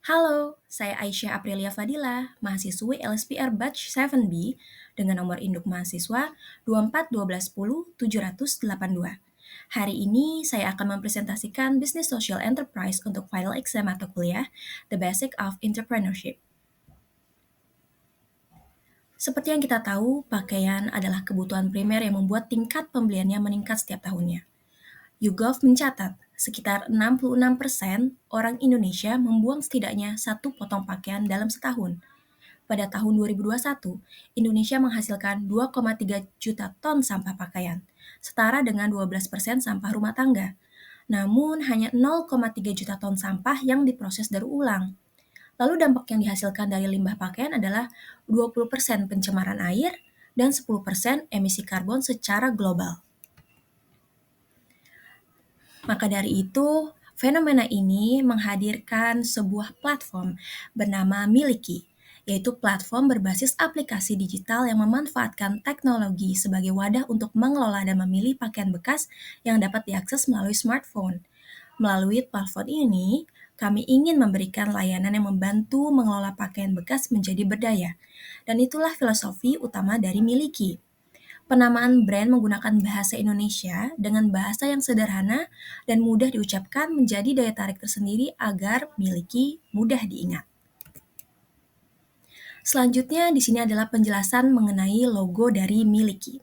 Halo, saya Aisyah Aprilia Fadila, mahasiswi LSPR Batch 7B dengan nomor induk mahasiswa 24 12 10 782. Hari ini saya akan mempresentasikan Business Social Enterprise untuk final exam atau kuliah The Basic of Entrepreneurship. Seperti yang kita tahu, pakaian adalah kebutuhan primer yang membuat tingkat pembeliannya meningkat setiap tahunnya. YouGov mencatat, sekitar 66% orang Indonesia membuang setidaknya satu potong pakaian dalam setahun. Pada tahun 2021, Indonesia menghasilkan 2,3 juta ton sampah pakaian, setara dengan 12% sampah rumah tangga. Namun, hanya 0,3 juta ton sampah yang diproses daur ulang. Lalu dampak yang dihasilkan dari limbah pakaian adalah 20% pencemaran air dan 10% emisi karbon secara global. Maka dari itu, fenomena ini menghadirkan sebuah platform bernama Miliki, yaitu platform berbasis aplikasi digital yang memanfaatkan teknologi sebagai wadah untuk mengelola dan memilih pakaian bekas yang dapat diakses melalui smartphone. Melalui platform ini, kami ingin memberikan layanan yang membantu mengelola pakaian bekas menjadi berdaya. Dan itulah filosofi utama dari Miliki. Penamaan brand menggunakan bahasa Indonesia dengan bahasa yang sederhana dan mudah diucapkan menjadi daya tarik tersendiri agar Miliki mudah diingat. Selanjutnya di sini adalah penjelasan mengenai logo dari Miliki.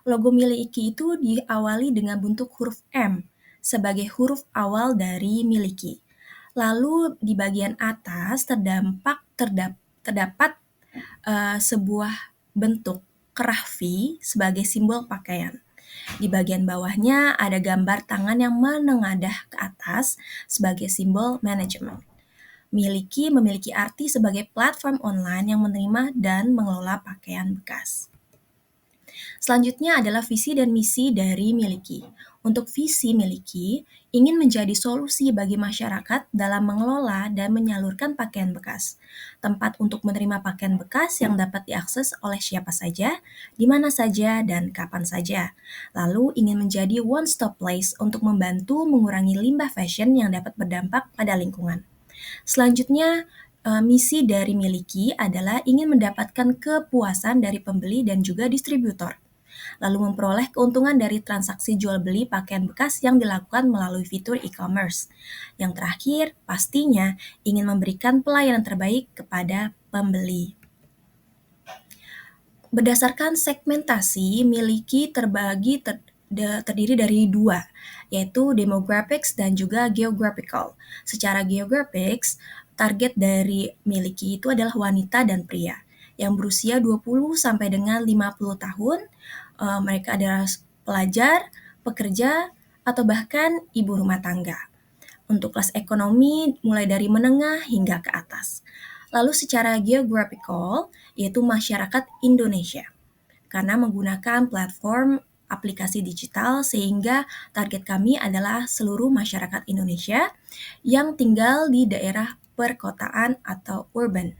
Logo Miliki itu diawali dengan bentuk huruf M sebagai huruf awal dari Miliki. Lalu di bagian atas terdapat sebuah bentuk kerah V sebagai simbol pakaian. Di bagian bawahnya ada gambar tangan yang menengadah ke atas sebagai simbol manajemen. Memiliki arti sebagai platform online yang menerima dan mengelola pakaian bekas. Selanjutnya adalah visi dan misi dari Miliki. Untuk visi Miliki, ingin menjadi solusi bagi masyarakat dalam mengelola dan menyalurkan pakaian bekas. Tempat untuk menerima pakaian bekas yang dapat diakses oleh siapa saja, di mana saja, dan kapan saja. Lalu ingin menjadi one-stop place untuk membantu mengurangi limbah fashion yang dapat berdampak pada lingkungan. Selanjutnya, misi dari Miliki adalah ingin mendapatkan kepuasan dari pembeli dan juga distributor, lalu memperoleh keuntungan dari transaksi jual beli pakaian bekas yang dilakukan melalui fitur e-commerce. Yang terakhir, pastinya ingin memberikan pelayanan terbaik kepada pembeli. Berdasarkan segmentasi, Miliki terdiri dari dua, yaitu demographics dan juga geographical. Secara geographics, target dari Miliki itu adalah wanita dan pria yang berusia 20 sampai dengan 50 tahun. Mereka adalah pelajar, pekerja, atau bahkan ibu rumah tangga. Untuk kelas ekonomi mulai dari menengah hingga ke atas. Lalu secara geographical, yaitu masyarakat Indonesia. Karena menggunakan platform aplikasi digital sehingga target kami adalah seluruh masyarakat Indonesia yang tinggal di daerah perkotaan atau urban.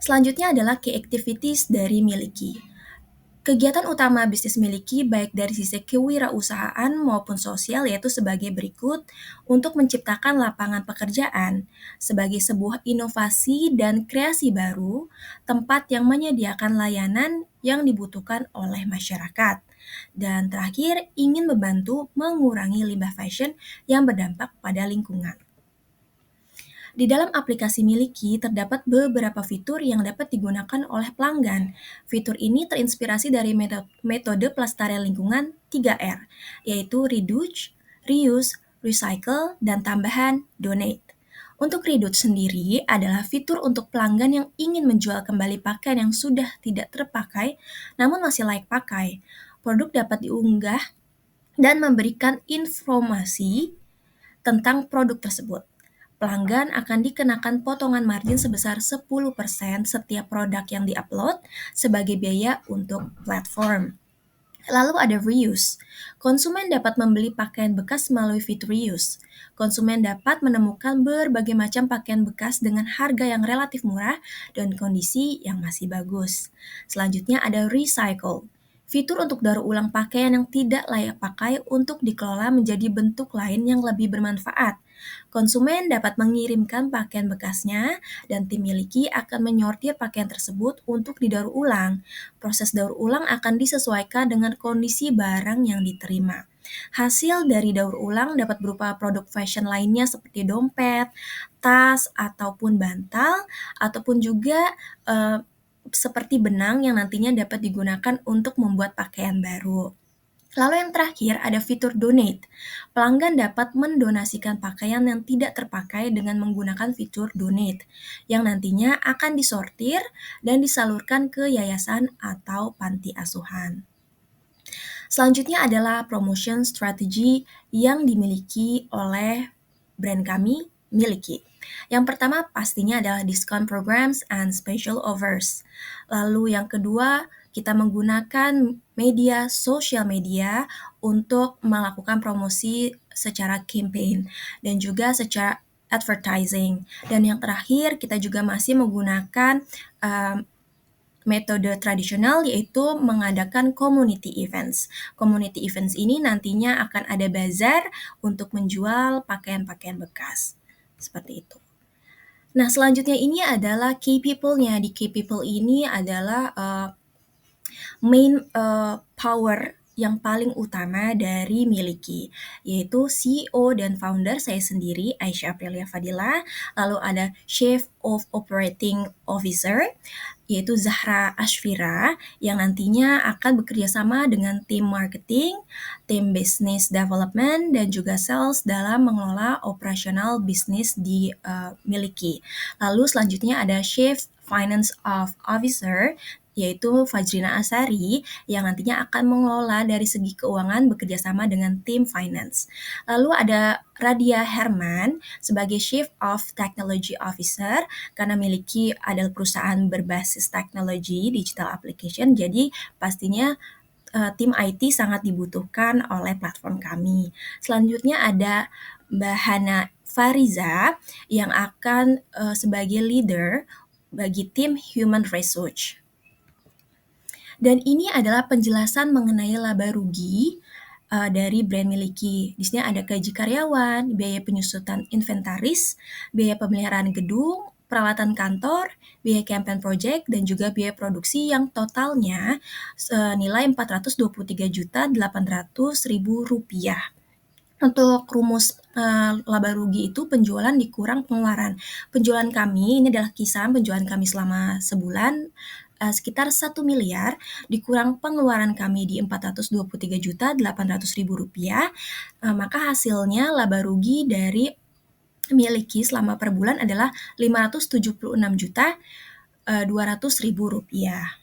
Selanjutnya adalah key activities dari Miliki. Kegiatan utama bisnis Miliki baik dari sisi kewirausahaan maupun sosial yaitu sebagai berikut untuk menciptakan lapangan pekerjaan sebagai sebuah inovasi dan kreasi baru, tempat yang menyediakan layanan yang dibutuhkan oleh masyarakat. Dan terakhir, ingin membantu mengurangi limbah fashion yang berdampak pada lingkungan. Di dalam aplikasi Miliki terdapat beberapa fitur yang dapat digunakan oleh pelanggan. Fitur ini terinspirasi dari metode pelestarian lingkungan 3R, yaitu Reduce, Reuse, Recycle, dan tambahan Donate. Untuk Reduce sendiri adalah fitur untuk pelanggan yang ingin menjual kembali pakaian yang sudah tidak terpakai namun masih layak pakai. Produk dapat diunggah dan memberikan informasi tentang produk tersebut. Pelanggan akan dikenakan potongan margin sebesar 10% setiap produk yang diupload sebagai biaya untuk platform. Lalu ada reuse. Konsumen dapat membeli pakaian bekas melalui fitur reuse. Konsumen dapat menemukan berbagai macam pakaian bekas dengan harga yang relatif murah dan kondisi yang masih bagus. Selanjutnya ada recycle. Fitur untuk daur ulang pakaian yang tidak layak pakai untuk dikelola menjadi bentuk lain yang lebih bermanfaat. Konsumen dapat mengirimkan pakaian bekasnya dan tim miliki akan menyortir pakaian tersebut untuk didaur ulang. Proses daur ulang akan disesuaikan dengan kondisi barang yang diterima. Hasil dari daur ulang dapat berupa produk fashion lainnya seperti dompet, tas, ataupun bantal, ataupun juga seperti benang yang nantinya dapat digunakan untuk membuat pakaian baru. Lalu yang terakhir ada fitur donate. Pelanggan dapat mendonasikan pakaian yang tidak terpakai dengan menggunakan fitur donate, yang nantinya akan disortir dan disalurkan ke yayasan atau panti asuhan. Selanjutnya adalah promotion strategy yang dimiliki oleh brand kami, Miliki. Yang pertama pastinya adalah discount programs and special offers. Lalu yang kedua, kita menggunakan sosial media untuk melakukan promosi secara campaign dan juga secara advertising. Dan yang terakhir, kita juga masih menggunakan metode tradisional yaitu mengadakan community events. Community events ini nantinya akan ada bazar untuk menjual pakaian-pakaian bekas. Seperti itu. Nah, selanjutnya ini adalah key people-nya. Di key people ini adalah main power yang paling utama dari Miliki, yaitu CEO dan founder saya sendiri, Aisyah Aprilia Fadila, lalu ada Chief of Operating Officer, yaitu Zahra Ashfira, yang nantinya akan bekerja sama dengan tim marketing, tim business development, dan juga sales dalam mengelola operasional bisnis di Miliki. Lalu selanjutnya ada Chief Finance Officer, yaitu Fajrina Asari yang nantinya akan mengelola dari segi keuangan bekerja sama dengan tim finance. Lalu ada Radia Herman sebagai Chief of Technology Officer karena Miliki adalah perusahaan berbasis teknologi digital application, jadi pastinya tim IT sangat dibutuhkan oleh platform kami. Selanjutnya ada Mbak Hana Fariza yang akan sebagai leader bagi tim Human Research. Dan ini adalah penjelasan mengenai laba rugi dari brand Miliki. Di sini ada gaji karyawan, biaya penyusutan inventaris, biaya pemeliharaan gedung, peralatan kantor, biaya campaign project, dan juga biaya produksi yang totalnya senilai Rp423.800.000. Untuk rumus laba rugi itu penjualan dikurang pengeluaran. Penjualan kami, ini adalah kisaran penjualan kami selama sebulan, sekitar 1 miliar, dikurang pengeluaran kami di Rp423.800.000, maka hasilnya laba rugi dari Miliki selama per bulan adalah Rp576.200.000.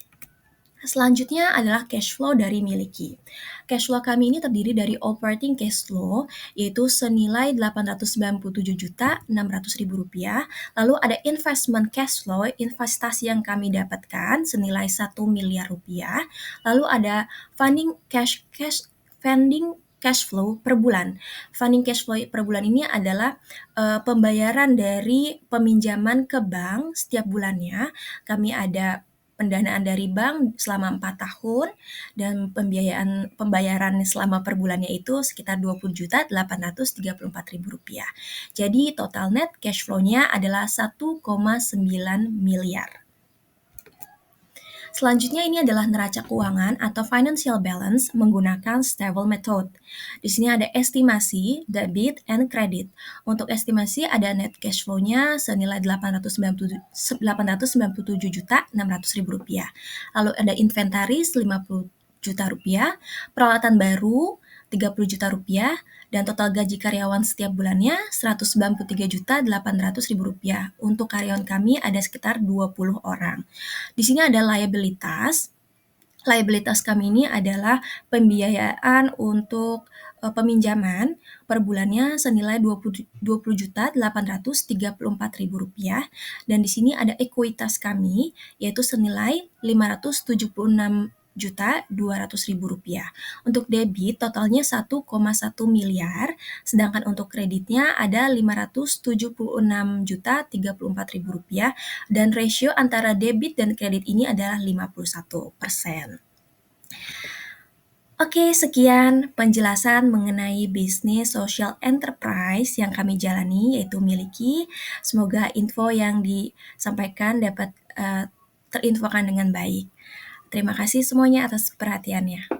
Selanjutnya adalah cash flow dari Miliki. Cash flow kami ini terdiri dari operating cash flow, yaitu senilai Rp897.600.000. Lalu ada investment cash flow, investasi yang kami dapatkan senilai Rp1 miliar. Lalu ada funding cash flow per bulan. Funding cash flow per bulan ini adalah pembayaran dari peminjaman ke bank setiap bulannya. Kami ada pendanaan dari bank selama 4 tahun dan pembayaran selama per bulannya itu sekitar Rp20.834.000. Jadi total net cash flow-nya adalah 1,9 miliar. Selanjutnya ini adalah neraca keuangan atau financial balance menggunakan stable method. Di sini ada estimasi, debit, and credit. Untuk estimasi ada net cash flow-nya senilai Rp897.600.000. Lalu ada inventaris Rp50 juta, peralatan baru Rp30 juta, dan total gaji karyawan setiap bulannya Rp193.800.000. Untuk karyawan kami ada sekitar 20 orang. Di sini ada liabilitas. Liabilitas kami ini adalah pembiayaan untuk peminjaman per bulannya senilai Rp20.834.000, dan di sini ada ekuitas kami yaitu senilai Rp576.200.000. Untuk debit totalnya 1,1 miliar, sedangkan untuk kreditnya ada Rp576.034.000, dan rasio antara debit dan kredit ini adalah 51%. Oke, sekian penjelasan mengenai bisnis social enterprise yang kami jalani, yaitu Miliki. Semoga info yang disampaikan dapat terinfokan dengan baik. Terima kasih semuanya atas perhatiannya.